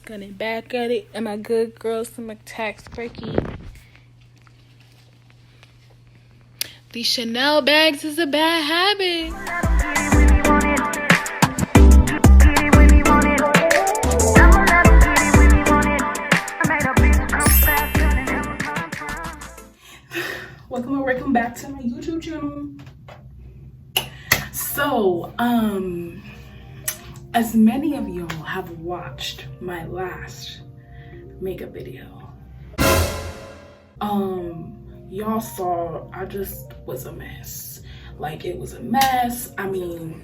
Gunning back at it, and my good girls from my tax breaky. These Chanel bags is a bad habit. Welcome back to my YouTube channel. So, as many of y'all have watched my last makeup video, y'all saw I just was a mess. Like, it was a mess. I mean,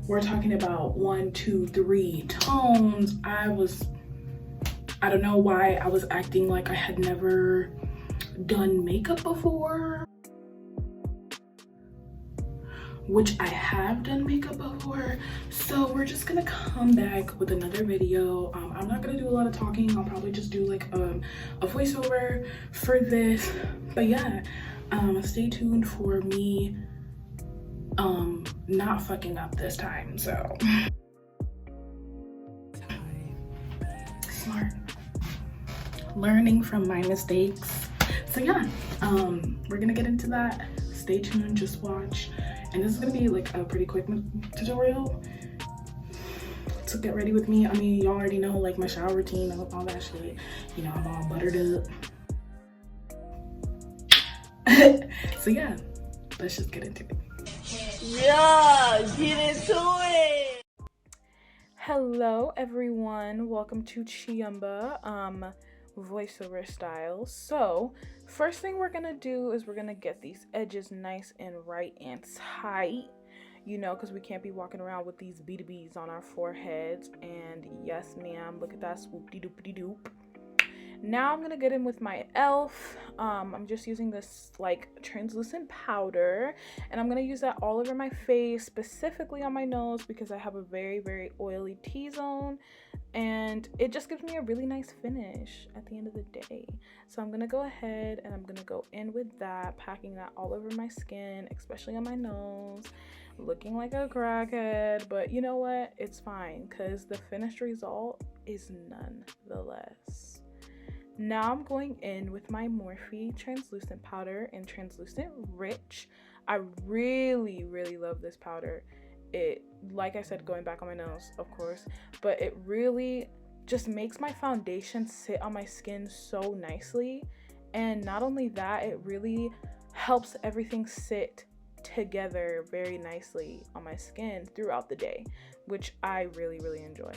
we're talking about 1, 2, 3 tones. I don't know why I was acting like I had never done makeup before, which I have done makeup before. So we're just gonna come back with another video. I'm not gonna do a lot of talking. I'll probably just do like a voiceover for this, but yeah, stay tuned for me not fucking up this time. So smart, learning from my mistakes. So yeah, we're gonna get into that. Stay tuned, just watch. And this is gonna be like a pretty quick tutorial to get ready with me. I mean, y'all already know like my shower routine and all that shit. You know, I'm all buttered up. So yeah, let's just get into it. Yeah, get into it. Hello everyone, welcome to Chiumba voiceover style. So first thing we're gonna do is we're gonna get these edges nice and right and tight, you know, because we can't be walking around with these B2Bs on our foreheads. And yes ma'am, look at that swoop-de-doop-de-doop. Now I'm gonna get in with my elf. I'm just using this like translucent powder, and I'm gonna use that all over my face, specifically on my nose, because I have a very oily T-zone, and it just gives me a really nice finish at the end of the day. So I'm gonna go ahead and I'm gonna go in with that, packing that all over my skin, especially on my nose, looking like a crackhead, but you know what, it's fine because the finished result is nonetheless. Now I'm going in with my Morphe translucent powder in translucent rich. I really love this powder. It, like I said, going back on my nose, of course, but it really just makes my foundation sit on my skin so nicely. And not only that, it really helps everything sit together very nicely on my skin throughout the day, which I really enjoy.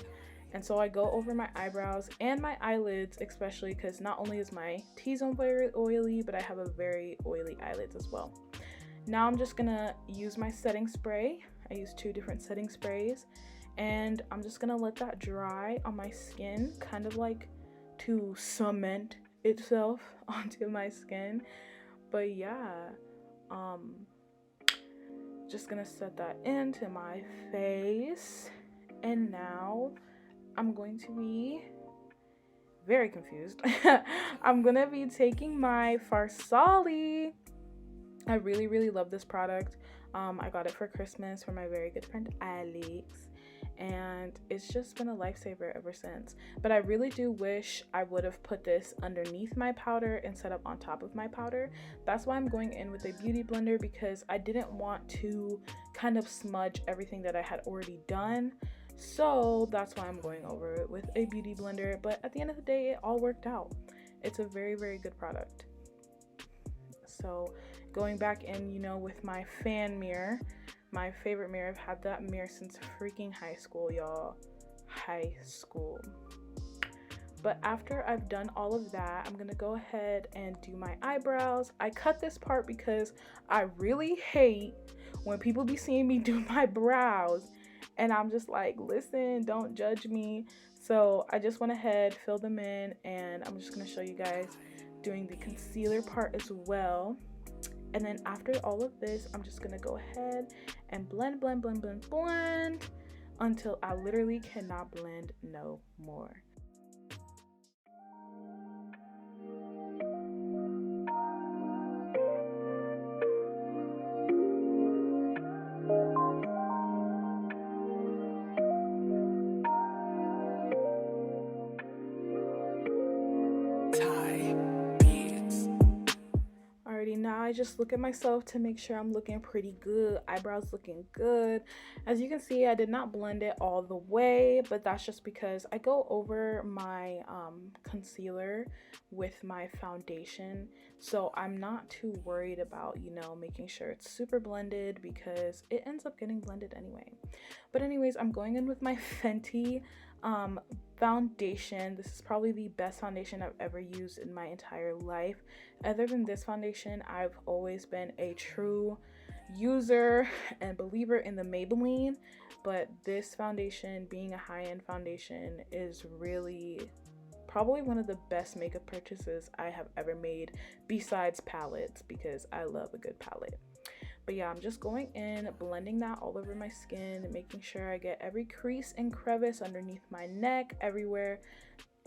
And so I go over my eyebrows and my eyelids, especially because not only is my T-zone very oily, but I have a very oily eyelids as well. Now I'm just gonna use my setting spray. I use 2 different setting sprays, and I'm just gonna let that dry on my skin, kind of like to cement itself onto my skin. But yeah, just gonna set that into my face. And now I'm going to be very confused. I'm gonna be taking my Farsali. I really love this product. I got it for Christmas from my very good friend Alex, and it's just been a lifesaver ever since. But I really do wish I would have put this underneath my powder instead of on top of my powder. That's why I'm going in with a beauty blender, because I didn't want to kind of smudge everything that I had already done. So that's why I'm going over it with a beauty blender. But at the end of the day, it all worked out. It's a very good product. So going back in, you know, with my fan mirror, my favorite mirror. I've had that mirror since freaking high school, y'all. High school. But after I've done all of that, I'm gonna go ahead and do my eyebrows. I cut this part because I really hate when people be seeing me do my brows, and I'm just like, listen, don't judge me. So I just went ahead, filled them in, and I'm just gonna show you guys doing the concealer part as well. And then after all of this, I'm just gonna go ahead and blend until I literally cannot blend no more. I just look at myself to make sure I'm looking pretty good. Eyebrows looking good. As you can see, I did not blend it all the way, but that's just because I go over my concealer with my foundation. So I'm not too worried about, you know, making sure it's super blended because it ends up getting blended anyway. But anyways, I'm going in with my Fenty foundation. This is probably the best foundation I've ever used in my entire life. Other than this foundation, I've always been a true user and believer in the Maybelline, but this foundation, being a high-end foundation, is really probably one of the best makeup purchases I have ever made, besides palettes, because I love a good palette. But yeah, I'm just going in, blending that all over my skin, making sure I get every crease and crevice underneath my neck, everywhere.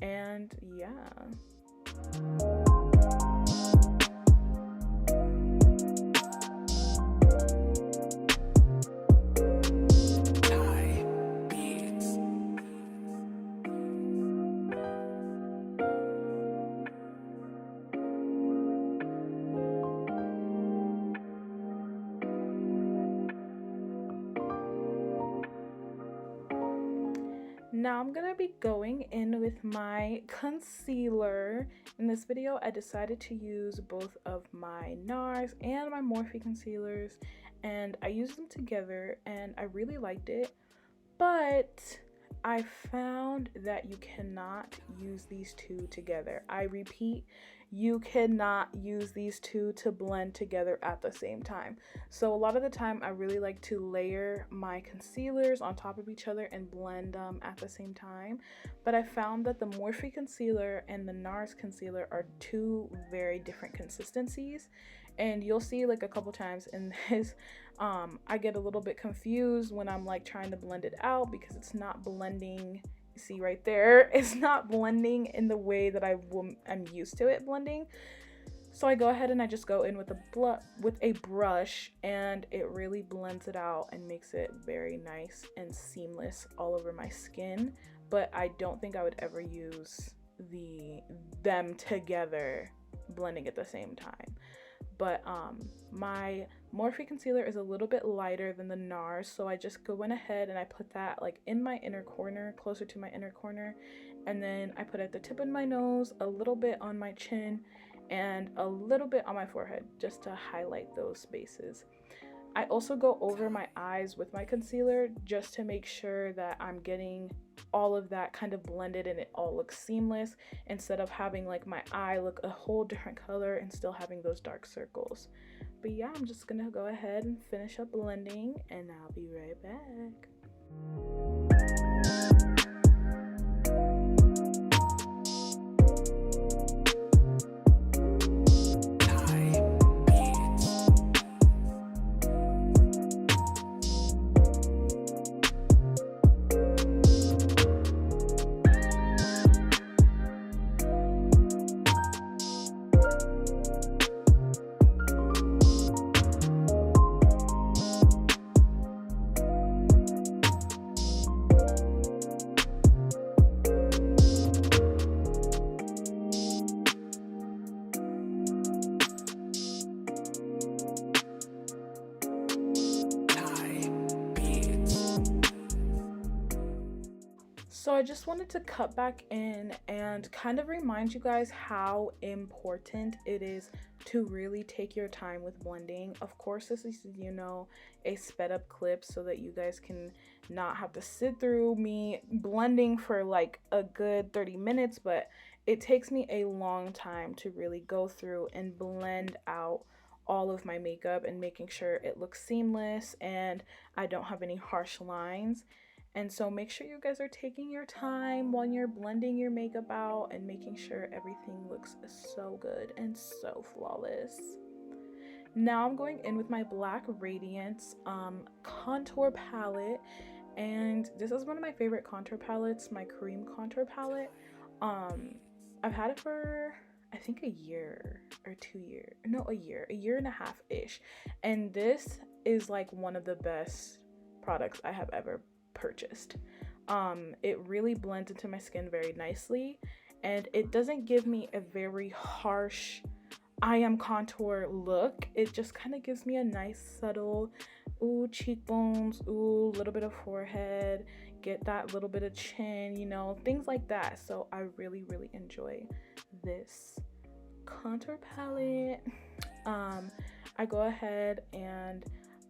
And yeah. Now I'm gonna be going in with my concealer. In this video, I decided to use both of my NARS and my Morphe concealers, and I used them together and I really liked it, but I found that you cannot use these two together. I repeat, you cannot use these two to blend together at the same time. So a lot of the time I really like to layer my concealers on top of each other and blend them at the same time. But I found that the Morphe concealer and the NARS concealer are two very different consistencies. And you'll see like a couple times in this, I get a little bit confused when I'm like trying to blend it out because it's not blending. You see right there, it's not blending in the way that I'm used to it blending. So I go ahead and I just go in with a brush, and it really blends it out and makes it very nice and seamless all over my skin. But I don't think I would ever use them together blending at the same time. But my Morphe concealer is a little bit lighter than the NARS, so I just went ahead and I put that like in my inner corner, closer to my inner corner, and then I put it at the tip of my nose, a little bit on my chin, and a little bit on my forehead, just to highlight those spaces. I also go over my eyes with my concealer just to make sure that I'm getting all of that kind of blended and it all looks seamless, instead of having like my eye look a whole different color and still having those dark circles. But yeah, I'm just gonna go ahead and finish up blending and I'll be right back. So I just wanted to cut back in and kind of remind you guys how important it is to really take your time with blending. Of course, this is, you know, a sped up clip so that you guys can not have to sit through me blending for like a good 30 minutes, but it takes me a long time to really go through and blend out all of my makeup and making sure it looks seamless and I don't have any harsh lines. And so make sure you guys are taking your time while you're blending your makeup out and making sure everything looks so good and so flawless. Now I'm going in with my Black Radiance contour palette, and this is one of my favorite contour palettes, my cream contour palette. I've had it for I think a year or 2 years, no, a year and a half ish, and this is like one of the best products I have ever purchased. It really blends into my skin very nicely, and it doesn't give me a very harsh I Am Contour look. It just kind of gives me a nice subtle, ooh, cheekbones, ooh, a little bit of forehead, get that little bit of chin, you know, things like that. So I really, really enjoy this contour palette. I go ahead and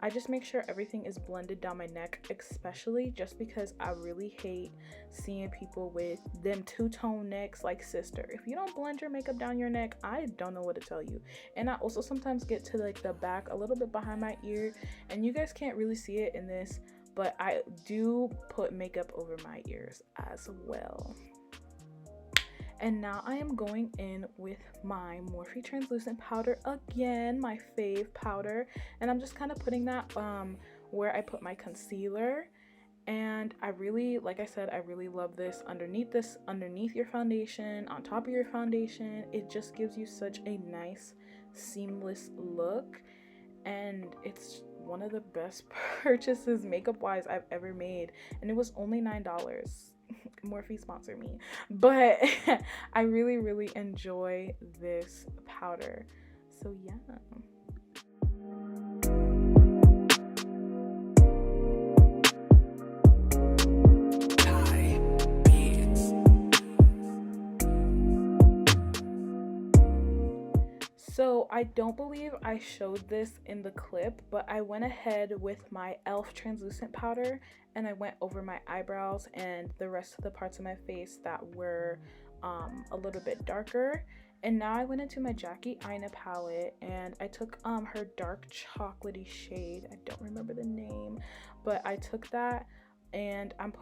I just make sure everything is blended down my neck, especially just because I really hate seeing people with them two-tone necks like sister. If you don't blend your makeup down your neck, I don't know what to tell you. And I also sometimes get to like the back a little bit behind my ear, and you guys can't really see it in this, but I do put makeup over my ears as well. And now I am going in with my Morphe translucent powder again, my fave powder, and I'm just kind of putting that where I put my concealer. And I really, like I said, I really love this underneath your foundation, on top of your foundation. It just gives you such a nice seamless look, and it's one of the best purchases makeup wise I've ever made, and it was only $9. Morphe sponsor me, but I really, really enjoy this powder. So yeah. So I don't believe I showed this in the clip, but I went ahead with my e.l.f. translucent powder and I went over my eyebrows and the rest of the parts of my face that were a little bit darker. And now I went into my Jackie Aina palette and I took her dark chocolatey shade. I don't remember the name, but I took that and I'm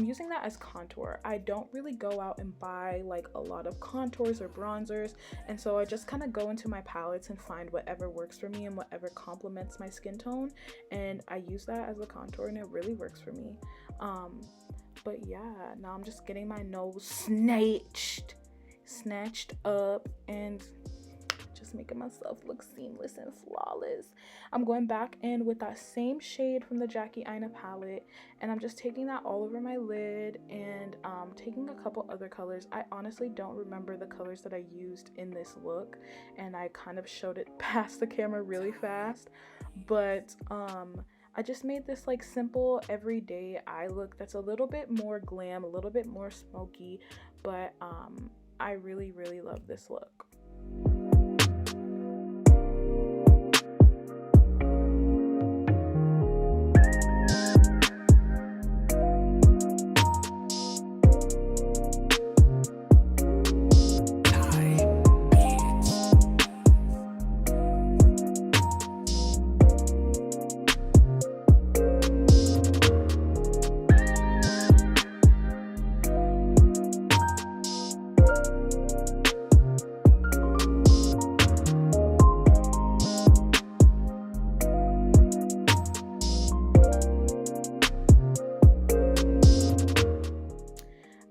using that as contour. I don't really go out and buy like a lot of contours or bronzers, and so I just kind of go into my palettes and find whatever works for me and whatever complements my skin tone, and I use that as a contour and it really works for me. But yeah, now I'm just getting my nose snatched up and just making myself look seamless and flawless. I'm going back in with that same shade from the Jackie Aina palette, and I'm just taking that all over my lid and taking a couple other colors. I honestly don't remember the colors that I used in this look, and I kind of showed it past the camera really fast, but I just made this like simple everyday eye look that's a little bit more glam, a little bit more smoky, but I really, really love this look.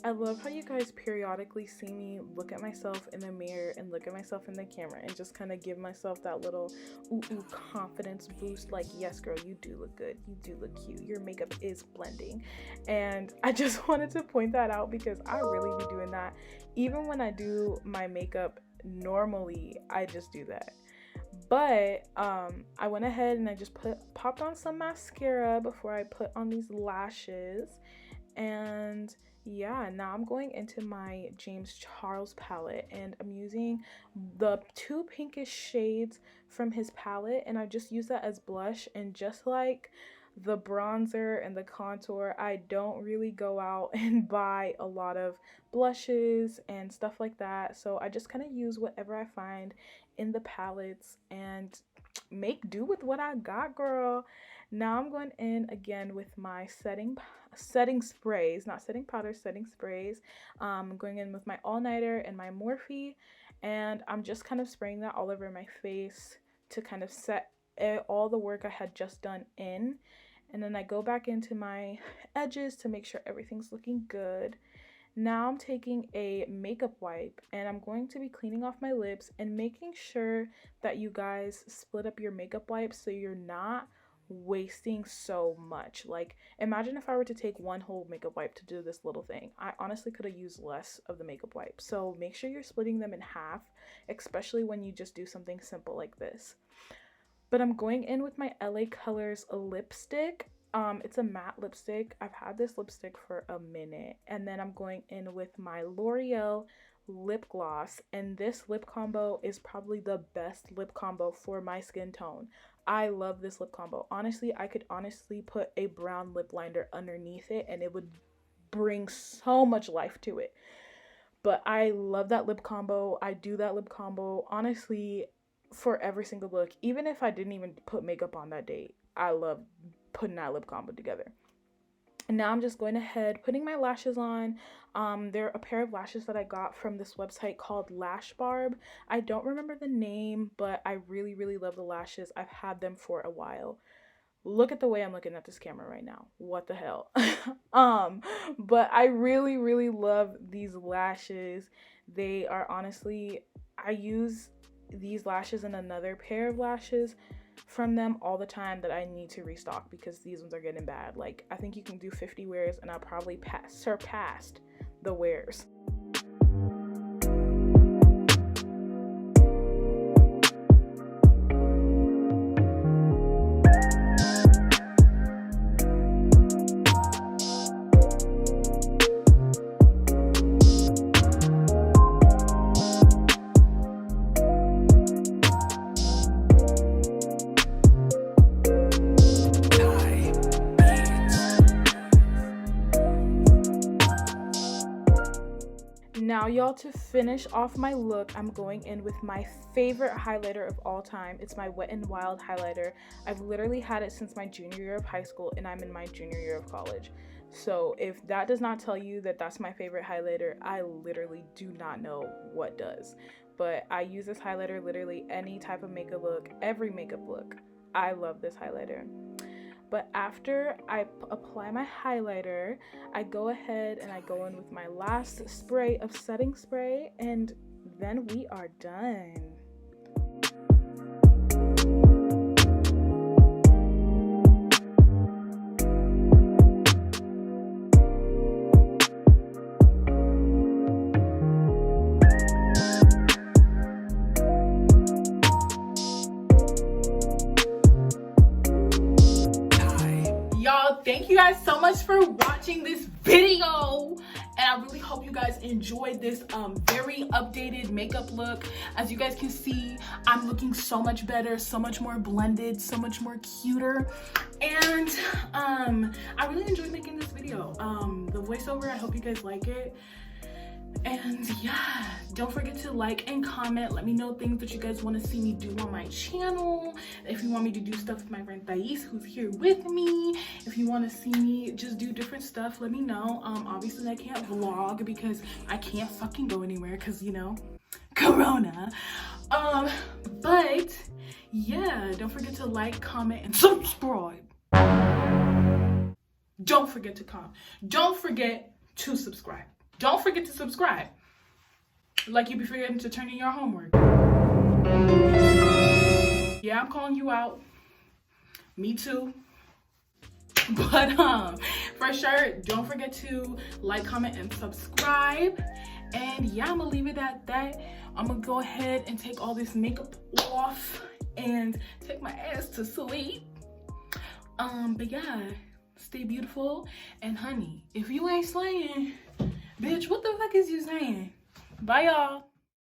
I love how you guys periodically see me look at myself in the mirror and look at myself in the camera and just kind of give myself that little ooh confidence boost, like, yes girl, you do look good, you do look cute, your makeup is blending. And I just wanted to point that out because I really be doing that. Even when I do my makeup normally, I just do that. But I went ahead and I just popped on some mascara before I put on these lashes. And yeah, now I'm going into my James Charles palette and I'm using the two pinkish shades from his palette, and I just use that as blush. And just like the bronzer and the contour, I don't really go out and buy a lot of blushes and stuff like that, so I just kind of use whatever I find in the palettes and make do with what I got, girl. Now I'm going in again with my setting sprays, not setting powder, setting sprays. I'm going in with my all-nighter and my Morphe, and I'm just kind of spraying that all over my face to kind of set all the work I had just done in. And then I go back into my edges to make sure everything's looking good. Now I'm taking a makeup wipe and I'm going to be cleaning off my lips and making sure that you guys split up your makeup wipes so you're not wasting so much. Like, imagine if I were to take one whole makeup wipe to do this little thing. I honestly could have used less of the makeup wipe. So make sure you're splitting them in half, especially when you just do something simple like this. But I'm going in with my LA Colors lipstick. It's a matte lipstick. I've had this lipstick for a minute. And then I'm going in with my L'Oreal lip gloss, and this lip combo is probably the best lip combo for my skin tone. I love this lip combo. Honestly, I could honestly put a brown lip liner underneath it and it would bring so much life to it. But I love that lip combo. I do that lip combo honestly for every single look. Even if I didn't even put makeup on that day, I love putting that lip combo together. And now I'm just going ahead, putting my lashes on. They're a pair of lashes that I got from this website called Lash Barb. I don't remember the name, but I really, really love the lashes. I've had them for a while. Look at the way I'm looking at this camera right now. What the hell? But I really, really love these lashes. They are honestly, I use these lashes and another pair of lashes from them all the time that I need to restock because these ones are getting bad. Like, I think you can do 50 wears and I probably surpassed the wears. Now, y'all, to finish off my look, I'm going in with my favorite highlighter of all time. It's my Wet n Wild highlighter. I've literally had it since my junior year of high school, and I'm in my junior year of college. So if that does not tell you that that's my favorite highlighter, I literally do not know what does. But I use this highlighter literally any type of makeup look, every makeup look. I love this highlighter. But after I apply my highlighter, I go ahead and I go in with my last spray of setting spray, and then we are done. Thank you guys so much for watching this video, and I really hope you guys enjoyed this very updated makeup look. As you guys can see, I'm looking so much better, so much more blended, so much more cuter, and I really enjoyed making this video. The voiceover, I hope you guys like it. And yeah, don't forget to like and comment. Let me know things that you guys want to see me do on my channel. If you want me to do stuff with my friend Thais, who's here with me. If you want to see me just do different stuff, let me know. Obviously I can't vlog because I can't fucking go anywhere because, you know, Corona. But yeah, don't forget to like, comment, and subscribe. Don't forget to comment. Don't forget to subscribe. Don't forget to subscribe. Like you be forgetting to turn in your homework. Yeah, I'm calling you out. Me too. But for sure, don't forget to like, comment, and subscribe. And yeah, I'm gonna leave it at that. I'm gonna go ahead and take all this makeup off and take my ass to sleep. But yeah, stay beautiful. And honey, if you ain't slaying, bitch, what the fuck is you saying? Bye, y'all.